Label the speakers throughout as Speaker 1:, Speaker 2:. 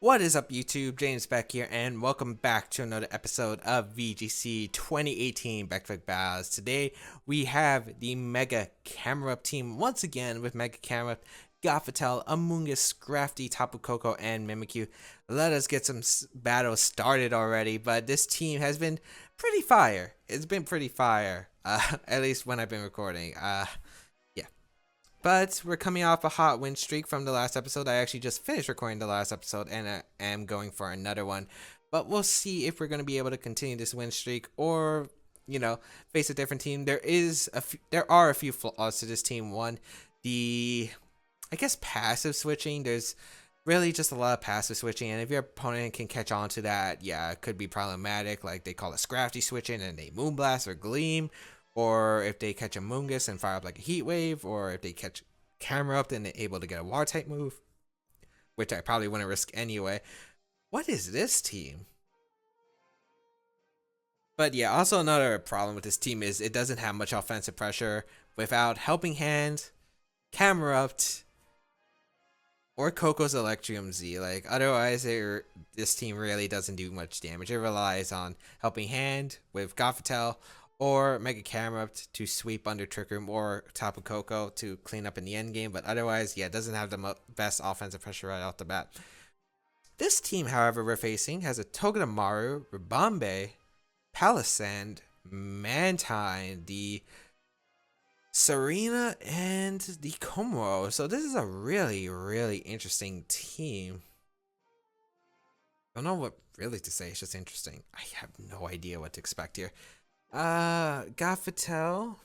Speaker 1: What is up, YouTube? James Baek here, and welcome back to another episode of VGC 2018 Baek Battles. Today, we have the Mega Camerupt team once again with Mega Camerupt, Gothitelle, Amoonguss, Scrafty, Tapu Koko, and Mimikyu. Let us get some battles started already, but this team has been pretty fire. It's been pretty fire, at least when I've been recording. But we're coming off a hot win streak from the last episode. I actually just finished recording the last episode and I am going for another one. But we'll see if we're going to be able to continue this win streak or, face a different team. There are a few flaws to this team. One, I guess passive switching. There's really just a lot of passive switching, and if your opponent can catch on to that, yeah, it could be problematic. Like they call it Scrafty switching and they Moonblast or Gleam. Or if they catch a Amoonguss and fire up like a Heat Wave, or if they catch Camerupt and they're able to get a Water type move, which I probably wouldn't risk anyway. What is this team? But yeah, also another problem with this team is it doesn't have much offensive pressure without Helping Hand, Camerupt, or Coco's Electrium Z. Like otherwise, this team really doesn't do much damage. It relies on Helping Hand with Gothitelle, or Mega Camerupt to sweep under Trick Room, or Tapu Koko to clean up in the end game. But otherwise, yeah, it doesn't have the best offensive pressure right off the bat. This team, however, we're facing has a Togedemaru, Ribombee, Palisand, Mantine, the Serena, and the Komoro. So this is a really, really interesting team. I don't know what really to say. It's just interesting. I have no idea what to expect here. Gothitelle.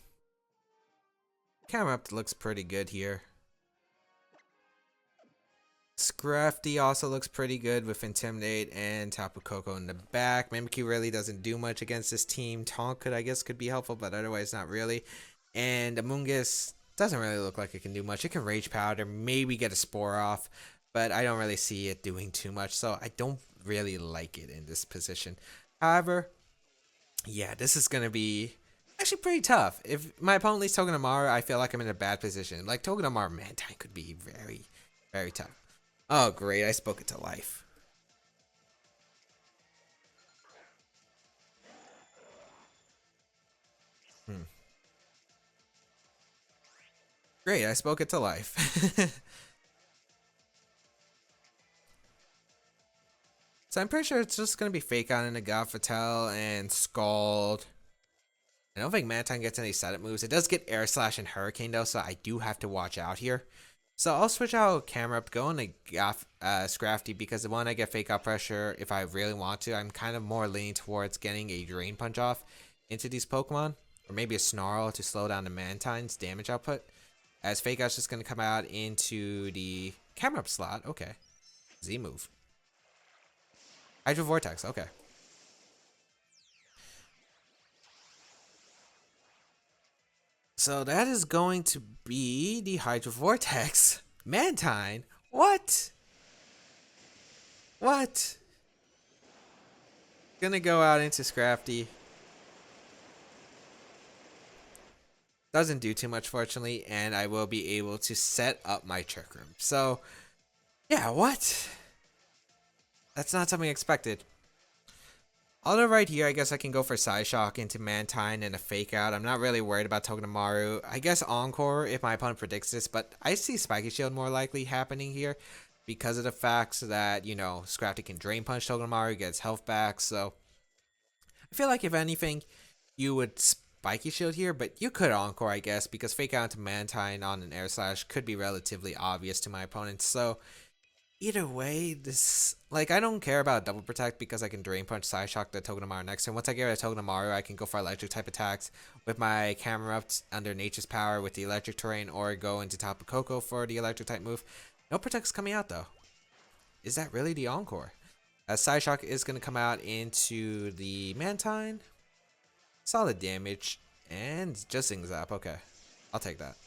Speaker 1: Camerupt looks pretty good here. Scrafty also looks pretty good with Intimidate and Tapu Koko in the back. Mimikyu really doesn't do much against this team. Taunt could be helpful, but otherwise not really. And Amoonguss doesn't really look like it can do much. It can Rage Powder, maybe get a Spore off, but I don't really see it doing too much, so I don't really like it in this position. However, yeah, this is going to be actually pretty tough. If my opponent leads Togedemaru, I feel like I'm in a bad position. Like, Togedemaru Mantine could be very, very tough. Oh, great. I spoke it to life. Great. I spoke it to life. So I'm pretty sure it's just going to be Fake Out into Gothitelle and Scald. I don't think Mantine gets any setup moves. It does get Air Slash and Hurricane though, so I do have to watch out here. So I'll switch out Camerupt, go into Scrafty, because the one I get Fake Out pressure if I really want to. I'm kind of more leaning towards getting a Drain Punch off into these Pokemon, or maybe a Snarl to slow down the Mantine's damage output. As Fake Out's just going to come out into the Camerupt slot. Okay. Z move. Hydro Vortex, okay. So that is going to be the Hydro Vortex. Mantine? What? What? Gonna go out into Scrafty. Doesn't do too much, fortunately, and I will be able to set up my Trick Room. So, yeah, what? That's not something expected. Although right here, I guess I can go for Psyshock into Mantine and a Fake Out. I'm not really worried about Togedemaru. I guess Encore if my opponent predicts this, but I see Spiky Shield more likely happening here because of the fact that, Scrafty can Drain Punch Togedemaru, gets health back. So I feel like if anything, you would Spiky Shield here, but you could Encore, I guess, because Fake Out into Mantine on an Air Slash could be relatively obvious to my opponent. So either way, I don't care about Double Protect because I can Drain Punch Psyshock the Togedemaru next turn. Once I get rid of Togedemaru, I can go for electric type attacks with my Camerupt under Nature's Power with the electric terrain, or go into Tapu Koko for the electric type move. No Protect's coming out though. Is that really the Encore? As Psyshock is going to come out into the Mantine. Solid damage. And just Zing Zap. Okay. I'll take that.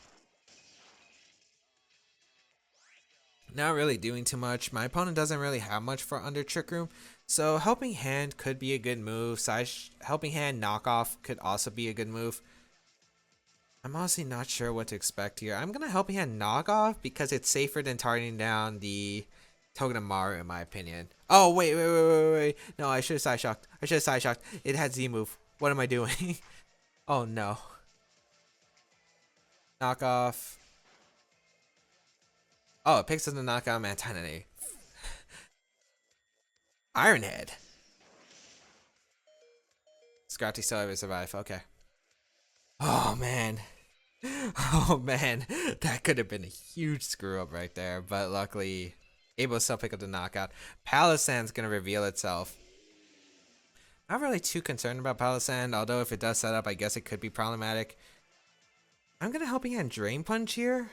Speaker 1: Not really doing too much. My opponent doesn't really have much for under Trick Room, so Helping Hand could be a good move. Helping Hand Knockoff could also be a good move. I'm honestly not sure what to expect here. I'm going to Helping Hand Knockoff because it's safer than targeting down the Togedemaru in my opinion. Oh wait. No, I should have side shocked. It had Z move. What am I doing? Oh no. Knock off. Oh, it picks up the knockout Mantine and Iron Head. Scrafty still able to survive. Okay. Oh man. Oh man. That could have been a huge screw up right there. But luckily, able to still pick up the knockout. Palisand's gonna reveal itself. Not really too concerned about Palisand, although if it does set up, I guess it could be problematic. I'm gonna Helping Hand Drain Punch here.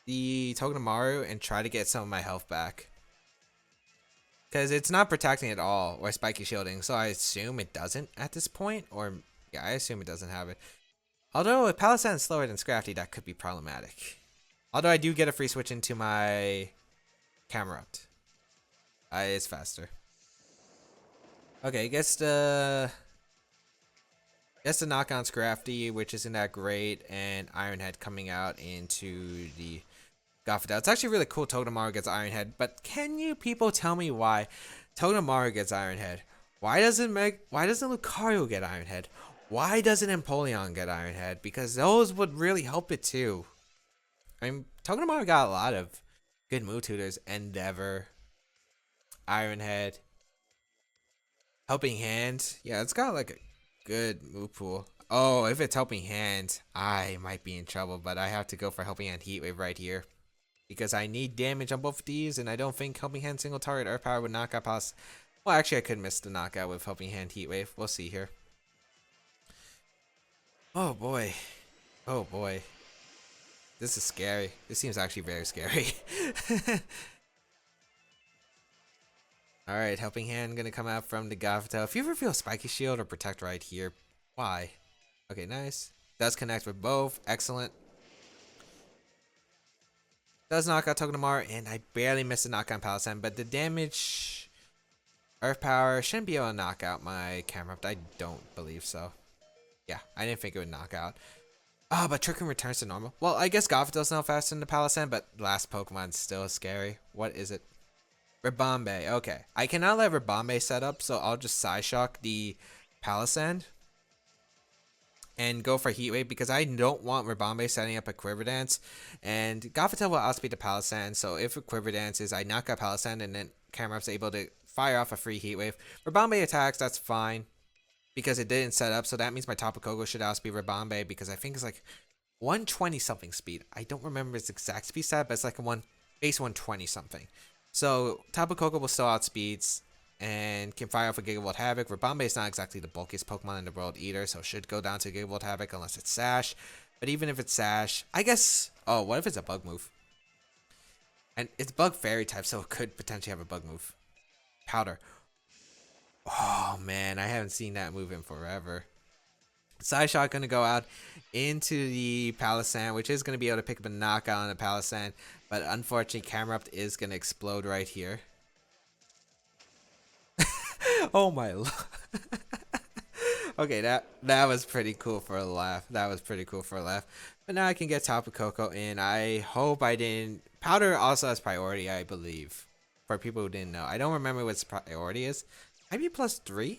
Speaker 1: The Togedemaru and try to get some of my health back. Because it's not protecting at all, or spiky shielding, so I assume it doesn't at this point, or yeah, I assume it doesn't have it. Although if Palisand is slower than Scrafty, that could be problematic. Although I do get a free switch into my Camerupt. It's faster. Okay, guess the knock on Scrafty, which isn't that great, and Iron Head coming out into the Gothita. It's actually really cool Togedemaru gets Iron Head, but can you people tell me why Togedemaru gets Iron Head? Why doesn't Lucario get Iron Head? Why doesn't Empoleon get Iron Head? Because those would really help it too. I mean, Togedemaru got a lot of good move tutors. Endeavor, Iron Head, Helping Hand. Yeah, it's got like a good move pool. Oh, if it's Helping Hand, I might be in trouble, but I have to go for Helping Hand Heat Wave right here. Because I need damage on both of these, and I don't think Helping Hand single target Earth Power would knock out Palace. Well, actually, I could miss the knockout with Helping Hand Heat Wave. We'll see here. Oh boy. Oh boy. This is scary. This seems actually very scary. Alright, Helping Hand gonna come out from the Gothita. If you ever feel Spiky Shield or Protect right here, why? Okay, nice. Does connect with both. Excellent. Does knock out Togedemaru, and I barely missed a knock on Palisand, but the damage, Earth Power, shouldn't be able to knock out my Camerupt. I don't believe so. Yeah, I didn't think it would knock out. Oh, but Trick Room returns to normal. Well, I guess Gothita's now faster than the Palisand, but last Pokemon's still scary. What is it? Ribombee. Okay. I cannot let Ribombee set up, so I'll just Side Shock the Palisand and go for Heat Wave because I don't want Ribombee setting up a Quiver Dance. And Gothita will outspeed the Palisand, so if a Quiver Dance is I knock out Palisand and then Camerupt's able to fire off a free Heat Wave. Ribombee attacks, that's fine because it didn't set up, so that means my Tapu Koko should outspeed Ribombee because I think it's like 120 something speed. I don't remember its exact speed stat, but it's like a base 120 something. So Tapu Koko will still outspeeds and can fire off a Gigavolt Havoc. Ribombee is not exactly the bulkiest Pokemon in the world either, so it should go down to Gigavolt Havoc unless it's Sash. But even if it's Sash, I guess... Oh, what if it's a Bug move? And it's Bug Fairy type, so it could potentially have a Bug move. Powder. Oh, man, I haven't seen that move in forever. Side Shot going to go out into the Palisand, which is going to be able to pick up a knockout on the Palisand. But unfortunately, Camerupt is going to explode right here. Oh my lord. Okay, that was pretty cool for a laugh. But now I can get Tapu Koko in. I hope I didn't... Powder also has priority, I believe. For people who didn't know. I don't remember what its priority is. Maybe +3?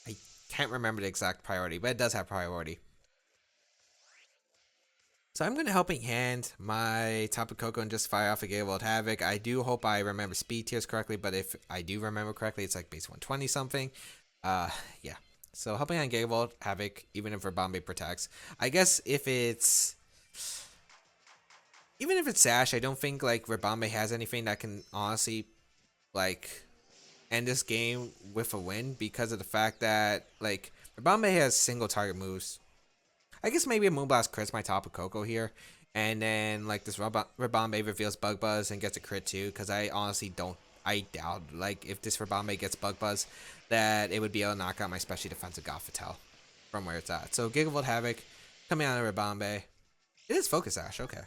Speaker 1: I can't remember the exact priority, but it does have priority. So I'm going to Helping Hand my Tapu Koko and just fire off a Gigavolt Havoc. I do hope I remember speed tiers correctly, but if I do remember correctly, it's like base 120 something. Yeah. So Helping Hand Gigavolt Havoc, even if Ribombee protects. I guess if it's... Even if it's Sash, I don't think like Ribombee has anything that can honestly like end this game with a win because of the fact that like Ribombee has single target moves. I guess maybe a Moonblast crits my Tapu Koko here. And then, like, this Ribombee reveals Bug Buzz and gets a crit, too. Because I honestly don't... I doubt, like, if this Ribombee gets Bug Buzz, that it would be able to knock out my specially defensive Gothita from where it's at. So, Gigavolt Havoc coming out of Ribombee. It is Focus Sash, okay.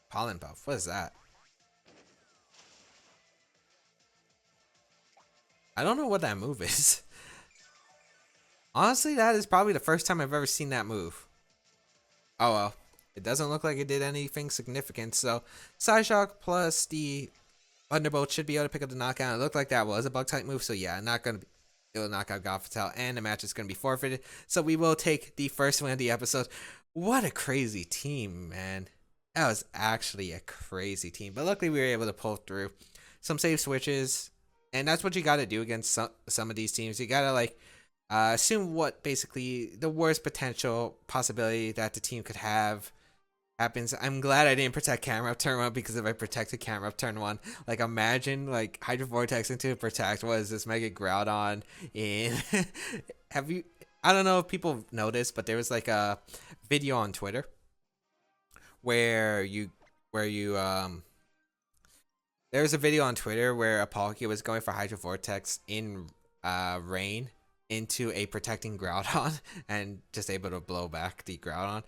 Speaker 1: Pollen Buff, what is that? I don't know what that move is. Honestly, that is probably the first time I've ever seen that move. Oh well. It doesn't look like it did anything significant. So Psyshock plus the Thunderbolt should be able to pick up the knockout. It looked like that was a bug type move. So yeah, not going to be able to knock out Gothitelle, and the match is going to be forfeited. So we will take the first win of the episode. What a crazy team, man. That was actually a crazy team. But luckily we were able to pull through some safe switches. And that's what you got to do against some of these teams. You got to like assume what basically the worst potential possibility that the team could have happens. I'm glad I didn't protect Camerupt turn 1, because if I protected Camerupt turn 1, like imagine like Hydro Vortex into protect was this Mega Groudon in have you I don't know if people noticed, but there was like a video on Twitter where there's a video on Twitter where a Palkia was going for Hydro Vortex in rain into a protecting Groudon and just able to blow back the Groudon.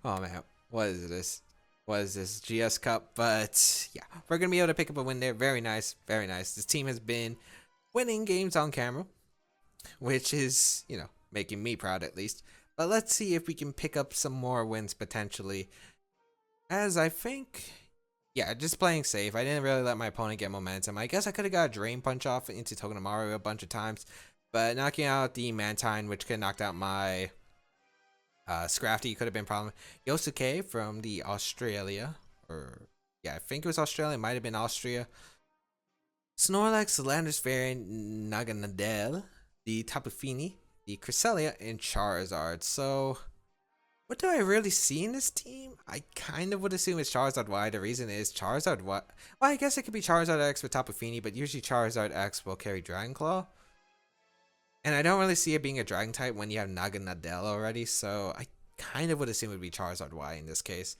Speaker 1: Oh man, what is this? What is this? GS Cup? But yeah, we're gonna be able to pick up a win there. Very nice, very nice. This team has been winning games on camera, which is, you know, making me proud at least. But let's see if we can pick up some more wins potentially. As I think, yeah, just playing safe. I didn't really let my opponent get momentum. I guess I could have got a Drain Punch off into Togedemaru a bunch of times, but knocking out the Mantine, which could have knocked out my Scrafty, could have been a problem. Yosuke from the Australia, or yeah, I think it was Australia. It might have been Austria. Snorlax, Landorus variant, Naganadel, the Tapu Fini, the Cresselia, and Charizard. So what do I really see in this team? I kind of would assume it's Charizard Y. The reason is Charizard Y. Well, I guess it could be Charizard X with Tapu Fini, but usually Charizard X will carry Dragon Claw. And I don't really see it being a Dragon type when you have Naganadel already, so I kind of would assume it would be Charizard Y in this case.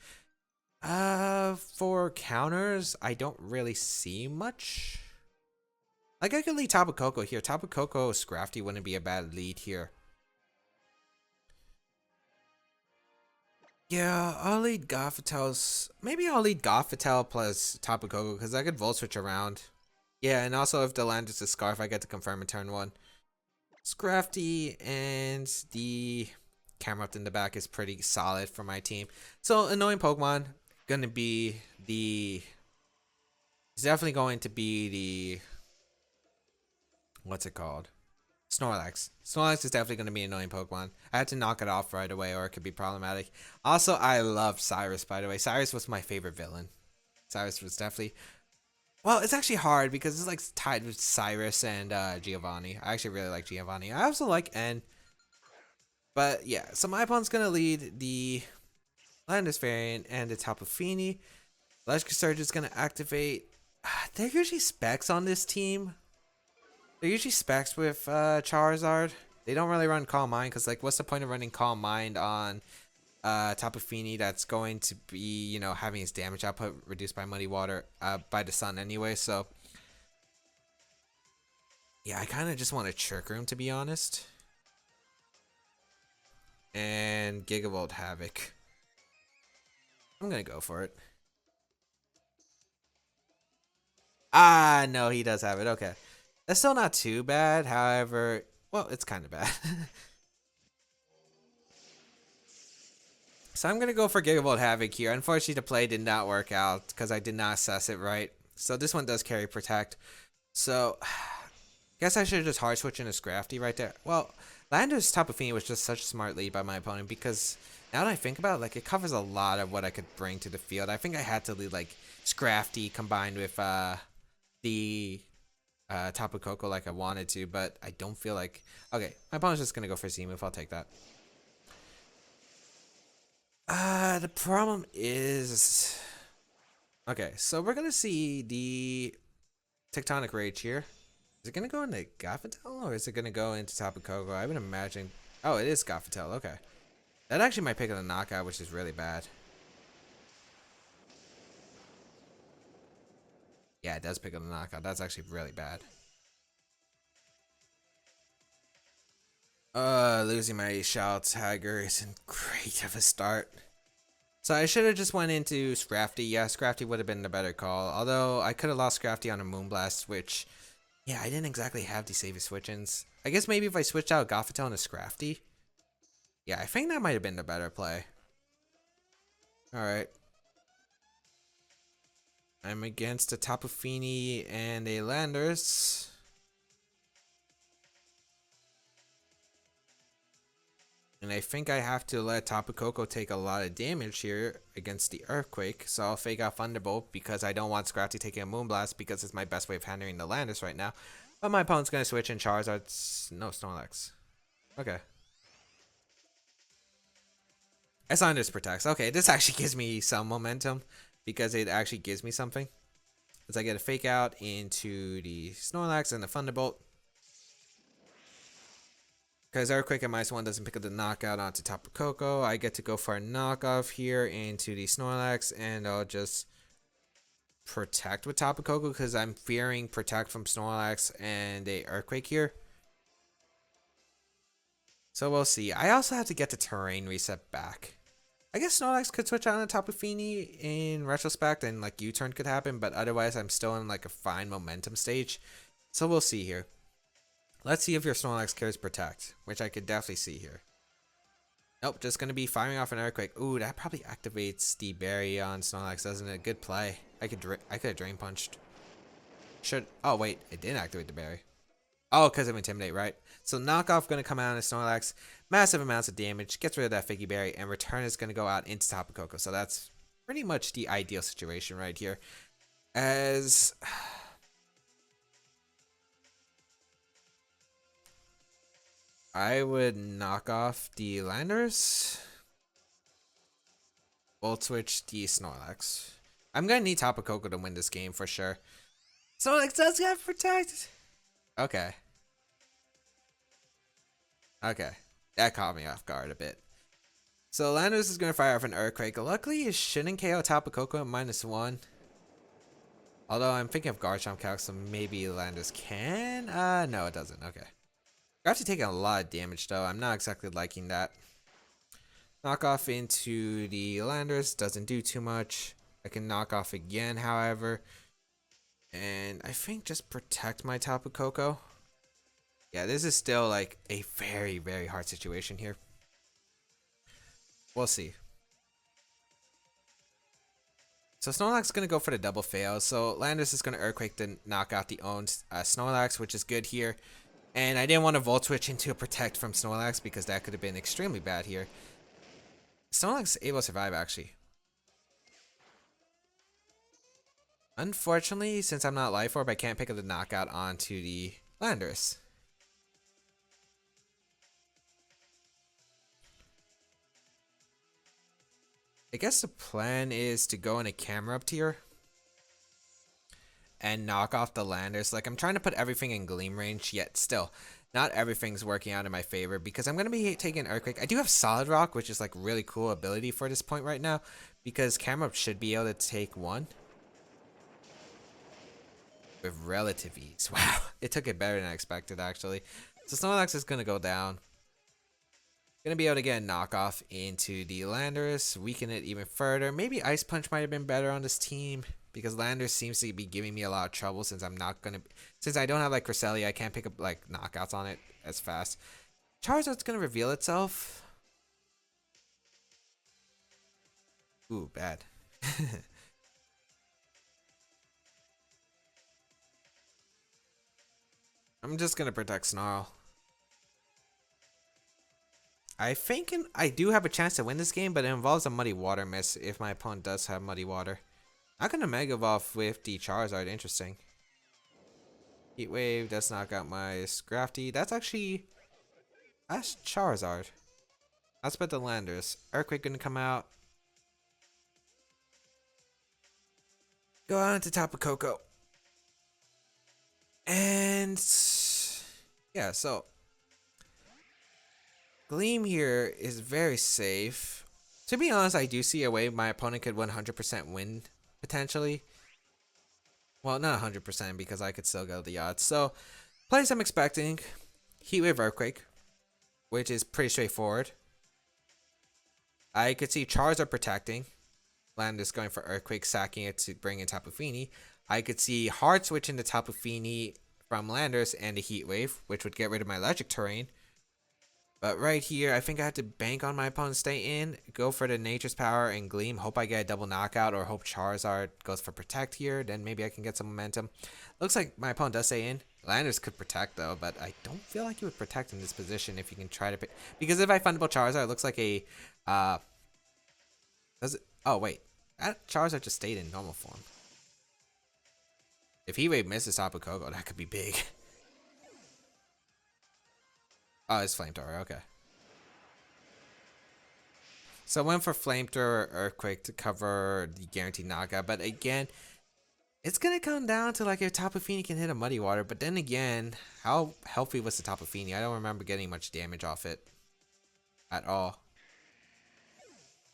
Speaker 1: For counters, I don't really see much. Like, I could lead Tapu Koko here. Tapu Koko Scrafty wouldn't be a bad lead here. Yeah, I'll lead Gothitel's. Maybe I'll lead Gothitelle plus Tapu Koko, because I could Volt Switch around. Yeah, and also if the land is a Scarf, I get to confirm in turn 1. Scrafty and the Camerupt in the back is pretty solid for my team. So annoying Pokemon gonna be the. It's definitely going to be the. What's it called? Snorlax. Snorlax is definitely going to be an annoying Pokemon. I had to knock it off right away, or it could be problematic. Also, I love Cyrus, by the way. Cyrus was my favorite villain. Cyrus was definitely. Well, it's actually hard because it's like tied with Cyrus and Giovanni. I actually really like Giovanni. I also like N. But yeah, so my opponent's going to lead the Landorus variant and the Tapu Fini. Electric Surge is going to activate. They're usually specs on this team. They're usually specs with Charizard. They don't really run Calm Mind because, like, what's the point of running Calm Mind on Tapu Fini that's going to be, you know, having his damage output reduced by Muddy Water by the sun anyway? So, yeah, I kind of just want a Trick Room, to be honest. And Gigavolt Havoc. I'm going to go for it. Ah, no, he does have it. Okay. That's still not too bad, however, well, it's kind of bad. So I'm going to go for Gigavolt Havoc here. Unfortunately, the play did not work out because I did not assess it right. So this one does carry Protect. So, guess I should have just hard switched into Scrafty right there. Well, Landorus Tapu Fini was just such a smart lead by my opponent because now that I think about it, like, it covers a lot of what I could bring to the field. I think I had to lead, like, Scrafty combined with the Tapu Koko like I wanted to, but I don't feel like. Okay, my opponent's just gonna go for Z move. I'll take that. The problem is, okay, so we're gonna see the Tectonic Rage here. Is it gonna go into Gothitelle or is it gonna go into Tapu Koko? I would imagine. Oh, it is Gothitelle. Okay, that actually might pick up a knockout, which is really bad. Yeah, it does pick up the knockout. That's actually really bad. Losing my Shoutouts Hager isn't great of a start. So I should have just went into Scrafty. Yeah, Scrafty would have been the better call. Although I could have lost Scrafty on a Moonblast, which, yeah, I didn't exactly have the safest switch-ins. I guess maybe if I switched out Gothitelle into Scrafty. Yeah, I think that might have been the better play. Alright. I'm against a Tapu Fini and a Landers. And I think I have to let Tapu Koko take a lot of damage here against the Earthquake. So I'll fake out Thunderbolt because I don't want Scrafty taking a Moonblast because it's my best way of handling the Landers right now. But my opponent's going to switch in Charizard's... No, Snorlax. Okay. As Landers protects. Okay, this actually gives me some momentum because it actually gives me something. As I get a fake out into the Snorlax and the Thunderbolt. Because Earthquake at -1 doesn't pick up the knockout onto Tapu Koko. I get to go for a knockoff here into the Snorlax, and I'll just protect with Tapu Koko because I'm fearing protect from Snorlax and a Earthquake here. So we'll see. I also have to get the terrain reset back. I guess Snorlax could switch out on Tapu Fini in retrospect and like U-turn could happen, but otherwise I'm still in like a fine momentum stage. So we'll see here. Let's see if your Snorlax carries Protect, which I could definitely see here. Nope, just going to be firing off an Earthquake. Ooh, that probably activates the Berry on Snorlax, doesn't it? Good play. I could have Drain Punched. Oh, wait, it didn't activate the Berry. Oh, because of Intimidate, right? So Knockoff going to come out on Snorlax. Massive amounts of damage. Gets rid of that Figgy Berry. And Return is going to go out into Tapu Koko. So that's pretty much the ideal situation right here. As... I would knock off the Landers. Volt switch the Snorlax. I'm going to need Tapu Koko to win this game for sure. Snorlax does have Protect. Okay. Okay. That caught me off guard a bit. So Landers is going to fire off an Earthquake. Luckily, it shouldn't KO Tapu Koko at -1. Although I'm thinking of Garchomp calc, so maybe Landers can. No, it doesn't. Okay. You're actually taking a lot of damage though. I'm not exactly liking that. Knock off into the Landers. Doesn't do too much. I can knock off again, however. And I think just protect my Tapu Koko. Yeah, this is still like a very, very hard situation here. We'll see. So Snorlax is going to go for the double fail. So Landers is going to Earthquake to knock out the owned Snorlax, which is good here. And I didn't want to Volt Switch into a Protect from Snorlax because that could have been extremely bad here. Snorlax is able to survive, actually. Unfortunately, since I'm not Life Orb, I can't pick up the knockout onto the Landers. I guess the plan is to go in a Camerupt here and knock off the Landers. Like, I'm trying to put everything in Gleam range, yet still, not everything's working out in my favor because I'm going to be taking Earthquake. I do have Solid Rock, which is like really cool ability for this point right now because Camerupt should be able to take one with relative ease. Wow, it took it better than I expected actually. So Snorlax is going to go down. Going to be able to get a knockoff into the Landers, weaken it even further. Maybe Ice Punch might have been better on this team because Landers seems to be giving me a lot of trouble since I'm not going to... Since I don't have like Cresselia, I can't pick up like knockouts on it as fast. Charizard's going to reveal itself. Ooh, bad. I'm just going to protect Snarl. I think I do have a chance to win this game, but it involves a Muddy Water miss if my opponent does have Muddy Water. I'm going to Mega Evolve with the Charizard. Interesting. Heat Wave does knock out my Scrafty. That's Charizard. Let's put the Landers. Earthquake going to come out. Go on to Tapu Koko. And yeah, so Gleam here is very safe. To be honest, I do see a way my opponent could 100% win, potentially. Well, not 100% because I could still go the odds. So, plays I'm expecting. Heatwave Earthquake, which is pretty straightforward. I could see Charizard protecting. Landers going for Earthquake, sacking it to bring in Tapu Fini. I could see Hard switching the Tapu Fini from Landers and a Heat Wave, which would get rid of my Electric Terrain. But right here, I think I have to bank on my opponent stay in, go for the Nature's Power and Gleam, hope I get a double knockout, or hope Charizard goes for Protect here, then maybe I can get some momentum. Looks like my opponent does stay in. Landers could Protect though, but I don't feel like you would Protect in this position if you can try to pick. Because if I Fundable Charizard, it looks like a... does it? Oh, wait. That Charizard just stayed in normal form. If Heat Wave misses Tapu Koko, that could be big. Oh, it's Flamethrower, okay. So I went for Flamethrower Earthquake to cover the guaranteed knockout, but again, it's gonna come down to like if Tapu Fini can hit a Muddy Water, but then again, how healthy was the Tapu Fini? I don't remember getting much damage off it at all.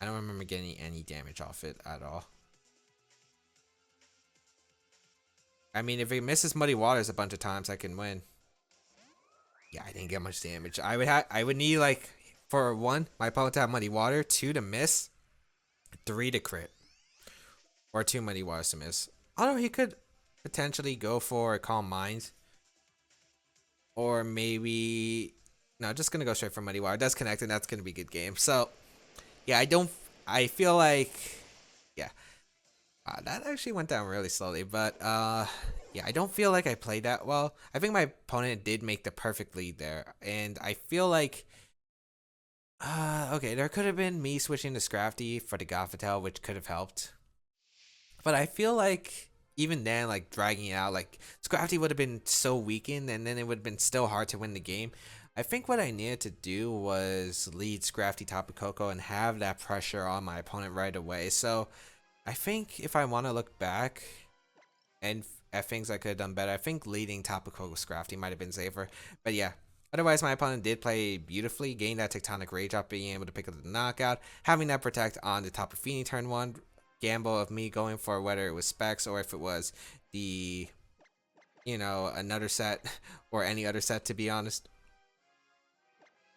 Speaker 1: I don't remember getting any damage off it at all. I mean, if it misses Muddy Waters a bunch of times, I can win. Yeah, I didn't get much damage. I would need like for 1, my opponent to have Muddy Water, 2 to miss, 3 to crit, or 2 Muddy Waters to miss. Although he could potentially go for a Calm Mind, or maybe no, just gonna go straight for Muddy Water. It does connect, and that's gonna be a good game. So yeah, I feel like yeah, that actually went down really slowly, but yeah, I don't feel like I played that well. I think my opponent did make the perfect lead there, and I feel like okay, there could have been me switching to Scrafty for the Gothitelle, which could have helped. But I feel like even then, like dragging it out, like Scrafty would have been so weakened, and then it would have been still hard to win the game. I think what I needed to do was lead Scrafty Tapu Koko and have that pressure on my opponent right away. So I think if I want to look back and at things I could have done better, I think leading Tapu Koko Scrafty might have been safer. But yeah. Otherwise, my opponent did play beautifully, gained that Tectonic Rage up, being able to pick up the knockout, having that Protect on the Tapu Fini turn 1, gamble of me going for whether it was Specs or if it was the, you know, another set or any other set, to be honest.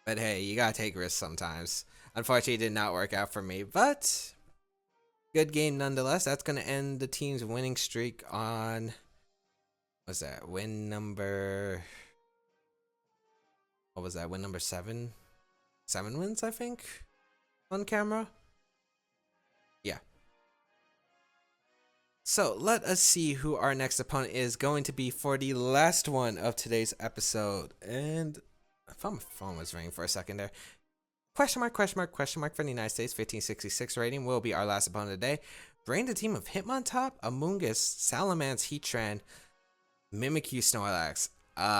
Speaker 1: But hey, you gotta take risks sometimes. Unfortunately, it did not work out for me, but good game nonetheless. That's gonna end the team's winning streak on, what's that, win number... What was that? Win number 7? 7 wins, I think, on camera. Yeah. So let us see who our next opponent is going to be for the last one of today's episode. And I thought my phone was ringing for a second there. Question mark, question mark, question mark for the United States. 1566 rating will be our last opponent of the day. Bring the team of Hitmontop, Amoonguss, Salamence, Heatran, Mimikyu, Snorlax.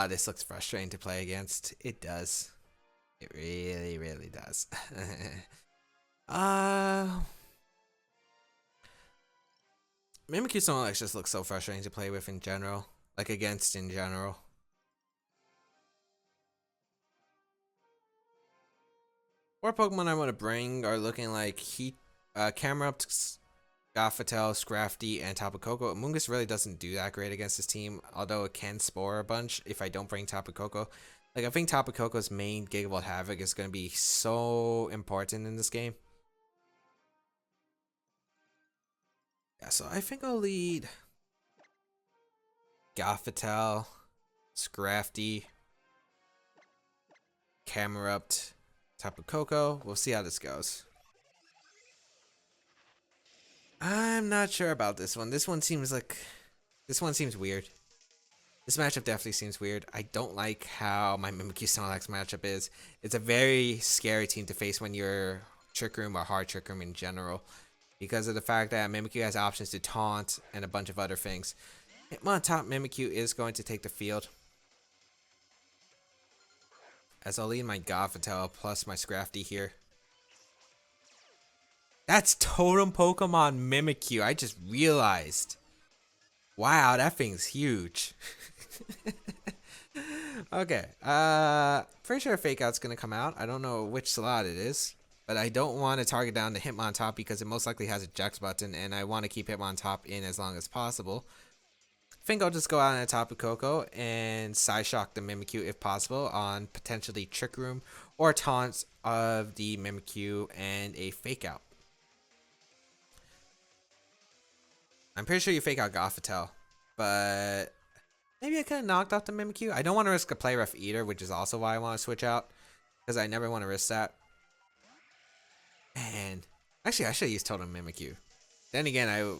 Speaker 1: This looks frustrating to play against. It does. It really, really does. Mimikyu Snorlax just looks so frustrating to play with in general. Like, against in general. Or Pokemon I want to bring are looking like Camerupt, Gothitelle, Scrafty, and Tapu Koko. Amoonguss really doesn't do that great against this team, although it can spore a bunch if I don't bring Tapu Koko. Like, I think Tapu Koko's main Gigavolt Havoc is going to be so important in this game. Yeah, so I think I'll lead Gothitelle, Scrafty, Camerupt, Tapu Koko. We'll see how this goes. I'm not sure about this one. This one seems weird. This matchup definitely seems weird. I don't like how my Mimikyu Snorlax matchup is. It's a very scary team to face when you're Trick Room or Hard Trick Room in general, because of the fact that Mimikyu has options to taunt and a bunch of other things. Hitmontop Mimikyu is going to take the field, as I'll lead my Gothitelle plus my Scrafty here. That's Totem Pokemon Mimikyu. I just realized. Wow, that thing's huge. Okay. Pretty sure Fake Out's gonna come out. I don't know which slot it is, but I don't want to target down the Hitmontop because it most likely has a Jax button, and I want to keep Hitmontop in as long as possible. I think I'll just go out on a Tapu Koko and Psyshock the Mimikyu if possible on potentially Trick Room or taunts of the Mimikyu and a Fake Out. I'm pretty sure you Fake Out Gothitelle, but maybe I could have knocked off the Mimikyu. I don't want to risk a play rough either, which is also why I want to switch out. because I never want to risk that. And actually, I should use Totem Mimikyu. Then again, I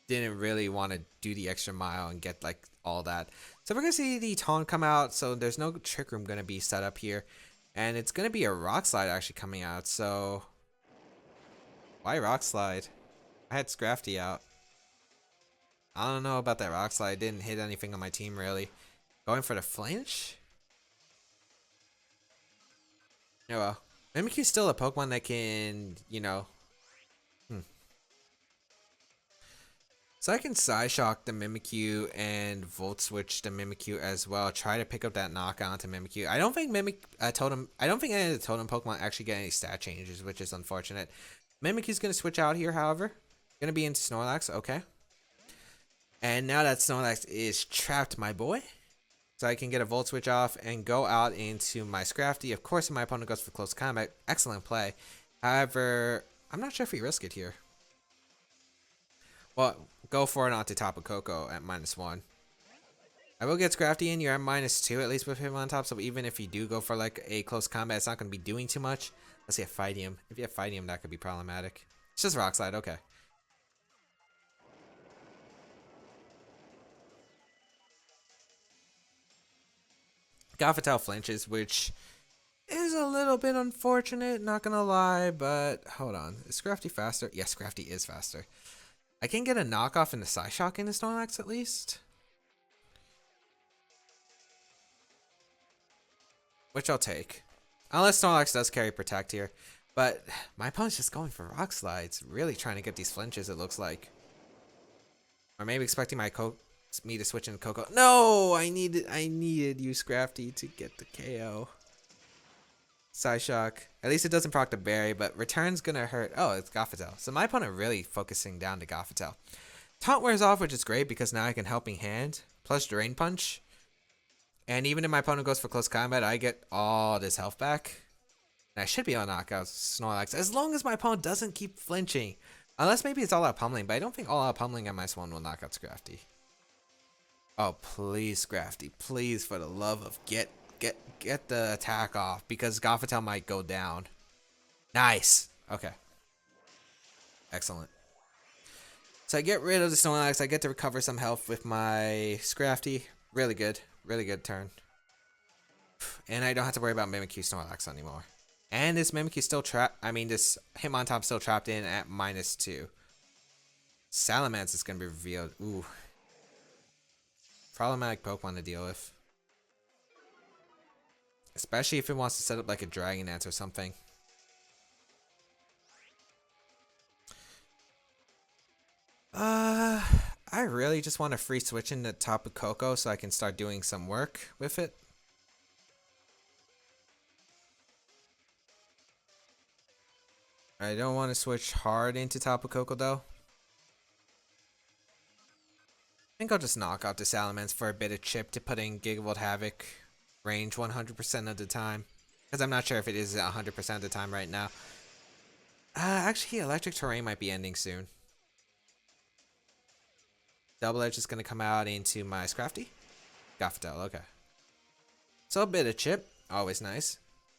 Speaker 1: didn't really want to do the extra mile and get like all that. So we're gonna see the taunt come out. So there's no Trick Room gonna be set up here, and it's gonna be a Rock Slide actually coming out. So why Rock Slide? I had Scrafty out. I don't know about that Rock Slide. It didn't hit anything on my team really. Going for the flinch? Oh well. Mimikyu's still a Pokemon that can, you know. So I can Psyshock the Mimikyu and Volt Switch the Mimikyu as well. Try to pick up that knockout onto Mimikyu. I don't think Totem. I don't think any of the Totem Pokemon actually get any stat changes, which is unfortunate. Mimikyu's gonna switch out here, however. Gonna be into Snorlax. Okay. And now that Snorlax is trapped, my boy. So I can get a Volt Switch off and go out into my Scrafty. Of course, my opponent goes for close combat. Excellent play. However, I'm not sure if we risk it here. Well, go for it onto Tapu Koko at -1. I will get Scrafty in. You're at -2 at least with him on top. So even if you do go for like a close combat, it's not going to be doing too much. Let's see a Fightium. If you have Fightium, that could be problematic. It's just Rock Slide. Okay. Gothitelle flinches, which is a little bit unfortunate, not gonna lie, but hold on. Is Scrafty faster? Yes, Scrafty is faster. I can get a knockoff in the Psyshock into Snorlax at least. Which I'll take. Unless Snorlax does carry Protect here. But my opponent's just going for Rock Slides. Really trying to get these flinches, it looks like. Or maybe expecting me to switch into Coco. No! I needed you, Scrafty, to get the KO. Psyshock. At least it doesn't proc the berry, but return's gonna hurt. Oh, it's Gothitelle. So my opponent really focusing down to Gothitelle. Taunt wears off, which is great because now I can Helping Hand. Plus Drain Punch. And even if my opponent goes for close combat, I get all this health back. And I should be able to knock out Snorlax as long as my opponent doesn't keep flinching. Unless maybe it's all out pummeling, but I don't think all out pummeling at -1 will knock out Scrafty. Oh, please, Scrafty. Please, for the love of get the attack off because Gothitelle might go down. Nice. Okay. Excellent. So I get rid of the Snorlax. I get to recover some health with my Scrafty. Really good. Really good turn. And I don't have to worry about Mimikyu Snorlax anymore. And this Mimikyu still trapped. I mean, this Hitmontop still trapped in at -2. Salamence is going to be revealed. Ooh. Problematic Pokemon to deal with. Especially if it wants to set up like a Dragon Dance or something. I really just want to free switch into Tapu Koko so I can start doing some work with it. I don't want to switch hard into Tapu Koko though. I think I'll just knock out the Salamence for a bit of chip to put in Gigavolt Havoc range 100% of the time. Because I'm not sure if it is 100% of the time right now. Actually, Electric Terrain might be ending soon. Double Edge is going to come out into my Scrafty. Gothitelle, okay. So a bit of chip, always nice.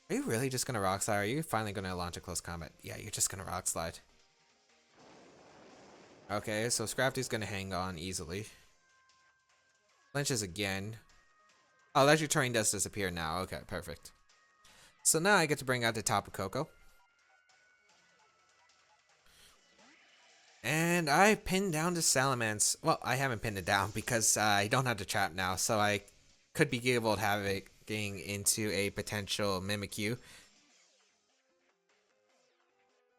Speaker 1: Are you really just going to Rock Slide? Are you finally going to launch a close combat? Yeah, you're just going to Rock Slide. Okay, so Scrafty's going to hang on easily. Flinches again. Oh, Electric Terrain does disappear now. Okay, perfect. So now I get to bring out the Tapu Koko. And I pinned down the Salamence. Well, I haven't pinned it down because I don't have the trap now. So I could be Gigavolt Havocing into a potential Mimikyu.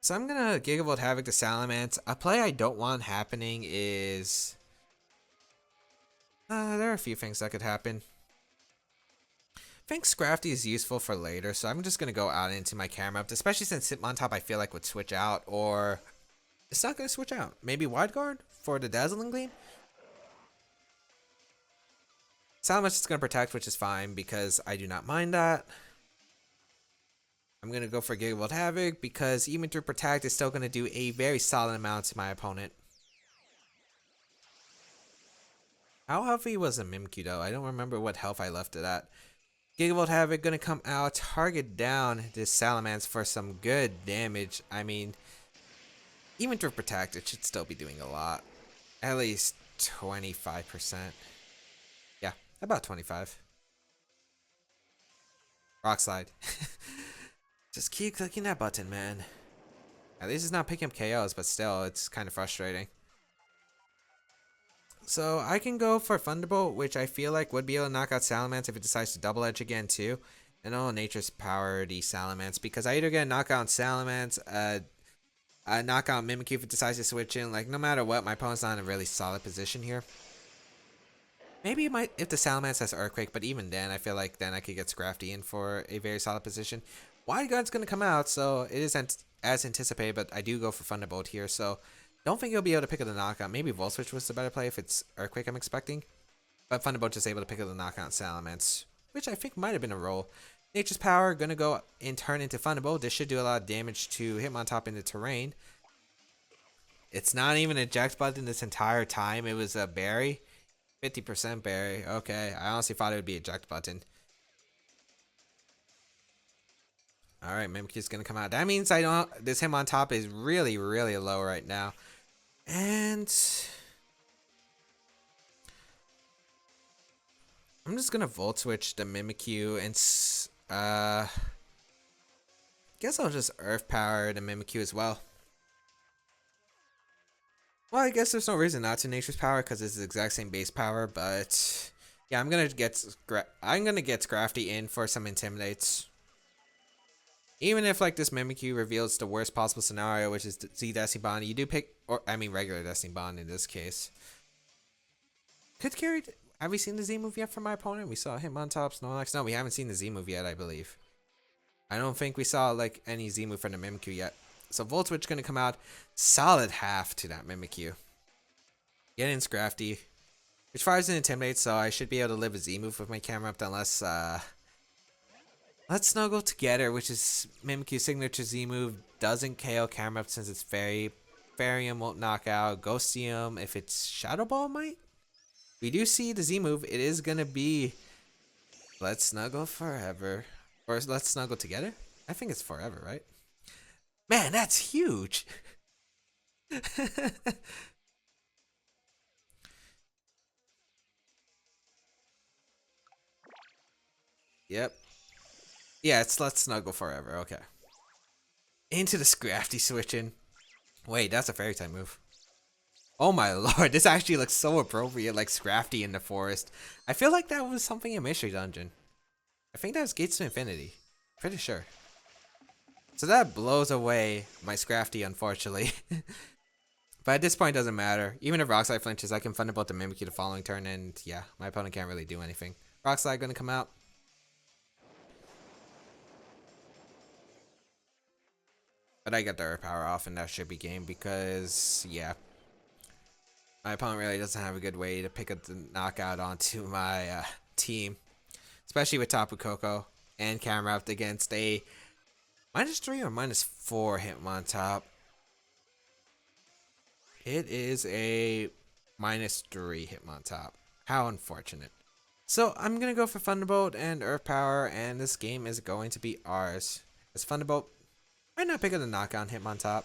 Speaker 1: So I'm going to Gigavolt Havoc the Salamence. A play I don't want happening is... there are a few things that could happen. I think Scrafty is useful for later, so I'm just going to go out into my Camerupt, especially since Hitmontop I feel like would switch out, or it's not going to switch out. Maybe Wide Guard for the Dazzling Gleam? Salamence is going to protect, which is fine because I do not mind that. I'm going to go for Gigavolt Havoc because even through Protect, it's still going to do a very solid amount to my opponent. How healthy was a Mimikyu though? I don't remember what health I left it at. Gigavolt Havoc gonna come out, target down this Salamence for some good damage. I mean, even through Protect, it should still be doing a lot. At least 25%. Yeah, about 25. Rock Slide. Just keep clicking that button, man. At least it's not picking up KOs, but still, it's kind of frustrating. So I can go for Thunderbolt, which I feel like would be able to knock out Salamence if it decides to double edge again too. And all Nature's Power the Salamence, because I either get a knockout on Salamence, a knockout Mimikyu if it decides to switch in. Like, no matter what, my opponent's not in a really solid position here. Maybe it might if the Salamence has Earthquake, but even then, I feel like then I could get Scrafty in for a very solid position. Wide Guard's going to come out, so it isn't as anticipated, but I do go for Thunderbolt here, so don't think you'll be able to pick up the knockout. Maybe Volt Switch was the better play if it's Earthquake I'm expecting. But Thunderbolt just able to pick up the knockout Salamence, which I think might have been a roll. Nature's Power gonna go and turn into Thunderbolt. This should do a lot of damage to Hitmontop in the terrain. It's not even an eject button this entire time. It was a berry. 50% berry. Okay, I honestly thought it would be eject button. Alright, Mimikyu's gonna come out. That means I don't. This Hitmontop is really, really low right now. And I'm just gonna Volt Switch the Mimikyu and guess I'll just Earth Power the Mimikyu as well. Well, I guess there's no reason not to Nature's Power because it's the exact same base power, but yeah, I'm gonna get Scrafty in for some Intimidates. Even if like this Mimikyu reveals the worst possible scenario, which is Z Destiny Bond, you do pick, or I mean regular Destiny Bond in this case. Could carry. Have we seen the Z move yet from my opponent? We saw Hitmontop, Snorlax. No, we haven't seen the Z move yet, I believe. I don't think we saw like any Z move from the Mimikyu yet. So Volt Switch gonna come out, solid half to that Mimikyu. Get in Scrafty, which fires an Intimidate, so I should be able to live a Z move with my Camerupt unless Let's Snuggle Together, which is Mimikyu's signature Z move, doesn't KO Camerupt since it's fairy. Fairyum won't knock out. Ghostium, if it's Shadow Ball, might. We do see the Z move. It is gonna be Let's Snuggle Forever, or Let's Snuggle Together. I think it's Forever, right? Man, that's huge. Yep. Yeah, it's Let's Snuggle Forever. Okay. Into the Scrafty switching. Wait, that's a fairy type move. Oh my lord, this actually looks so appropriate, like Scrafty in the forest. I feel like that was something in Mystery Dungeon. I think that was Gates to Infinity. Pretty sure. So that blows away my Scrafty, unfortunately. But at this point, it doesn't matter. Even if Rock Slide flinches, I can Thunderbolt the Mimikyu the following turn, and yeah, my opponent can't really do anything. Rock Slide gonna come out. But I got the Earth Power off, and that should be game because, yeah. My opponent really doesn't have a good way to pick up the knockout onto my team. Especially with Tapu Koko and Camerupt against a -3 or -4 Hitmontop. It is a -3 Hitmontop. How unfortunate. So I'm going to go for Thunderbolt and Earth Power, and this game is going to be ours. As Thunderbolt might not pick up the knockout on Hitmontop.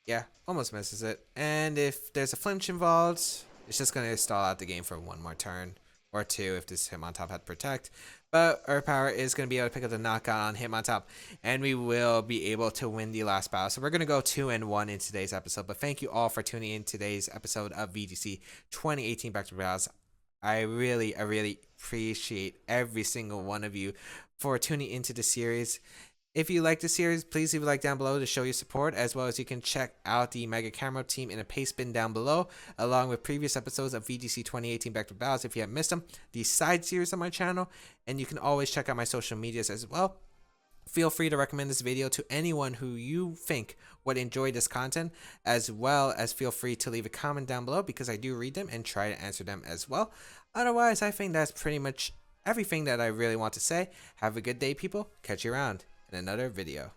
Speaker 1: Yeah, almost misses it. And if there's a flinch involved, it's just going to stall out the game for one more turn. Or two if this Hitmontop had Protect. But Earth Power is going to be able to pick up the knockout on Hitmontop. And we will be able to win the last battle. So we're going to go 2-1 in today's episode. But thank you all for tuning in today's episode of VGC 2018 Back to Battles. I really appreciate every single one of you for tuning into the series. If you like the series, please leave a like down below to show your support, as well as you can check out the Mega Camerupt team in a paste bin down below, along with previous episodes of VGC 2018 Back to Battles if you haven't missed them, the side series on my channel, and you can always check out my social medias as well. Feel free to recommend this video to anyone who you think would enjoy this content, as well as feel free to leave a comment down below because I do read them and try to answer them as well. Otherwise, I think that's pretty much everything that I really want to say. Have a good day, people. Catch you around in another video.